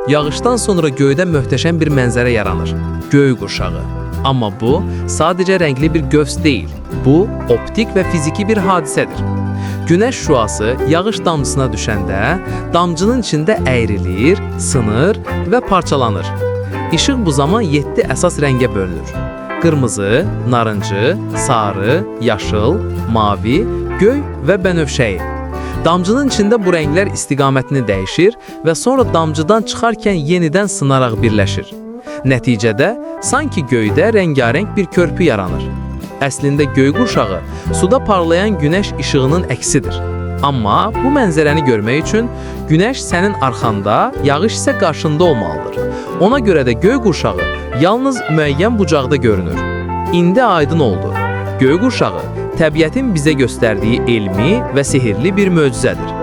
Yağışdan sonra göydə möhtəşəm bir mənzərə yaranır. Göy qurşağı. Amma bu, sadəcə rəngli bir qövs deyil. Bu, optik və fiziki bir hadisədir. Günəş şüası yağış damcısına düşəndə, damcının içində əyrilir, sınır və parçalanır. İşıq bu zaman 7 əsas rəngə bölünür. Qırmızı, narıncı, sarı, yaşıl, mavi, göy və bənövşəyi. Damcının içində bu rənglər istiqamətini dəyişir və sonra damcıdan çıxarkən yenidən sınaraq birləşir. Nəticədə sanki göydə rəngarəng bir körpü yaranır. Əslində göy qurşağı suda parlayan günəş işığının əksidir. Amma bu mənzərəni görmək üçün günəş sənin arxanda, yağış isə qarşında olmalıdır. Ona görə də göy qurşağı yalnız müəyyən bucaqda görünür. İndi aydın oldu. Göy qurşağı təbiətin bizə göstərdiyi elmi və sehirli bir möcüzədir.